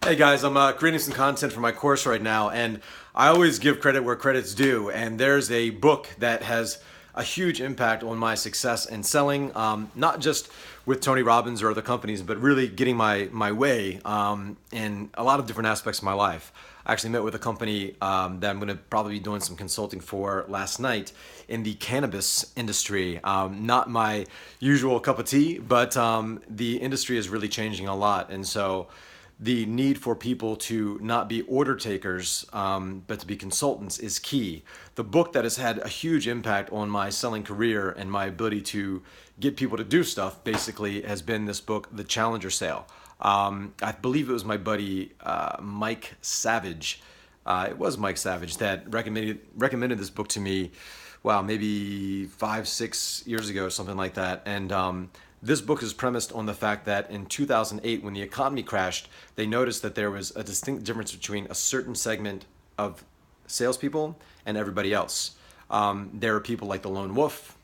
Hey guys, I'm creating some content for my course right now, and I always give credit where credit's due. And there's a book that has a huge impact on my success in selling, not just with Tony Robbins or other companies, but really getting my way in a lot of different aspects of my life. I actually met with a company that I'm going to probably be doing some consulting for last night in the cannabis industry. Not my usual cup of tea, but the industry is really changing a lot, and so the need for people to not be order takers, but to be consultants is key. The book that has had a huge impact on my selling career and my ability to get people to do stuff basically has been this book, The Challenger Sale. I believe it was my buddy Mike Savage. It was Mike Savage that recommended this book to me. Wow, maybe 5-6 years ago, something like that. And this book is premised on the fact that in 2008, when the economy crashed, they noticed that there was a distinct difference between a certain segment of salespeople and everybody else. There are people like the lone wolf,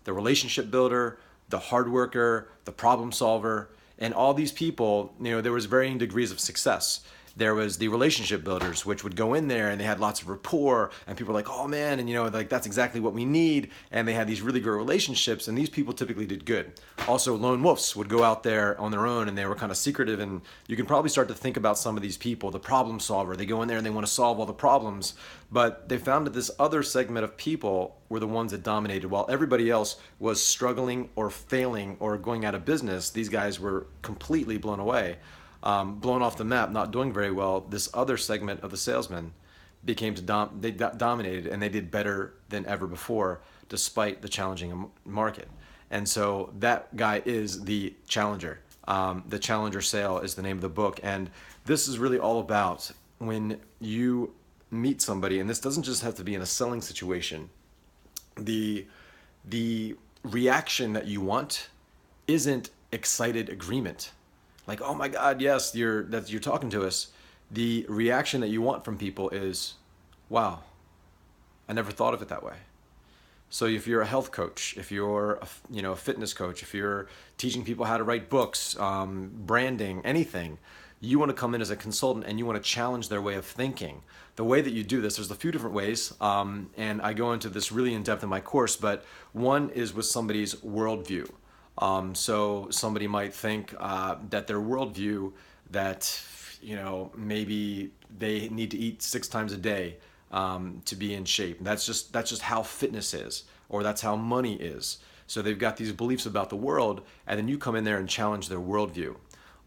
the relationship builder, the hard worker, the problem solver, and all these people, there was varying degrees of success. There was the relationship builders, which would go in there and they had lots of rapport, and people were like, oh man, and like that's exactly what we need. And they had these really great relationships, and these people typically did good. Also, lone wolves would go out there on their own, and they were kind of secretive, and you can probably start to think about some of these people. The problem solver, they go in there and they want to solve all the problems, but they found that this other segment of people were the ones that dominated. While everybody else was struggling or failing or going out of business, these guys were completely blown away. Blown off the map, not doing very well. This other segment of the salesmen dominated, and they did better than ever before, despite the challenging market. And so that guy is the Challenger. The Challenger Sale is the name of the book, and this is really all about when you meet somebody, and this doesn't just have to be in a selling situation. The reaction that you want isn't excited agreement. Like, oh my God, yes, you're talking to us. The reaction that you want from people is, wow, I never thought of it that way. So if you're a health coach, if you're a fitness coach, if you're teaching people how to write books, branding, anything, you want to come in as a consultant and you want to challenge their way of thinking. The way that you do this, there's a few different ways, and I go into this really in depth in my course, but one is with somebody's worldview. So somebody might think that their worldview that maybe they need to eat 6 times a day to be in shape. That's just how fitness is, or that's how money is. So they've got these beliefs about the world, and then you come in there and challenge their worldview.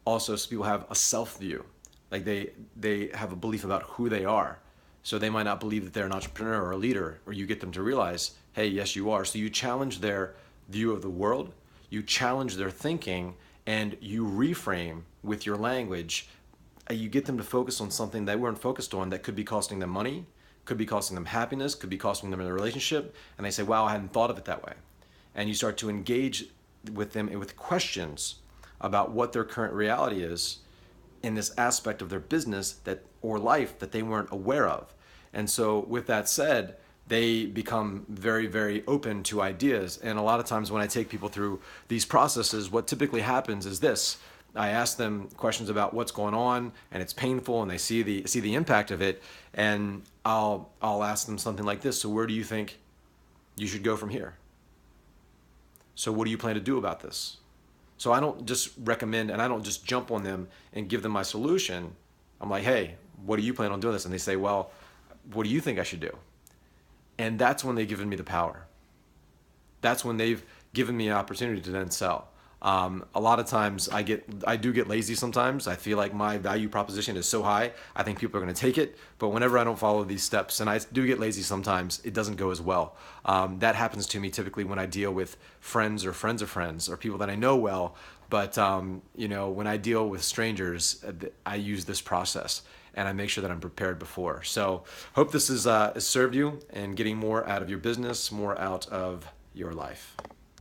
Also, some people have a self view, like they have a belief about who they are. So they might not believe that they're an entrepreneur or a leader, or you get them to realize, hey, yes, you are. So you challenge their view of the world. You challenge their thinking, and you reframe with your language. You get them to focus on something they weren't focused on that could be costing them money, could be costing them happiness, could be costing them in a relationship, and they say, wow, I hadn't thought of it that way. And you start to engage with them with questions about what their current reality is in this aspect of their business or life that they weren't aware of. And so with that said, they become very, very open to ideas. And a lot of times when I take people through these processes, what typically happens is this. I ask them questions about what's going on, and it's painful, and they see the impact of it, and I'll ask them something like this. So where do you think you should go from here? So what do you plan to do about this? So I don't just recommend, and I don't just jump on them and give them my solution. I'm like, hey, what do you plan on doing this? And they say, well, what do you think I should do? And that's when they've given me the power. That's when they've given me an opportunity to then sell. A lot of times I do get lazy sometimes. I feel like my value proposition is so high, I think people are going to take it. But whenever I don't follow these steps, and I do get lazy sometimes, it doesn't go as well. That happens to me typically when I deal with friends of friends or people that I know well. But when I deal with strangers, I use this process, and I make sure that I'm prepared before. So hope this has served you in getting more out of your business, more out of your life.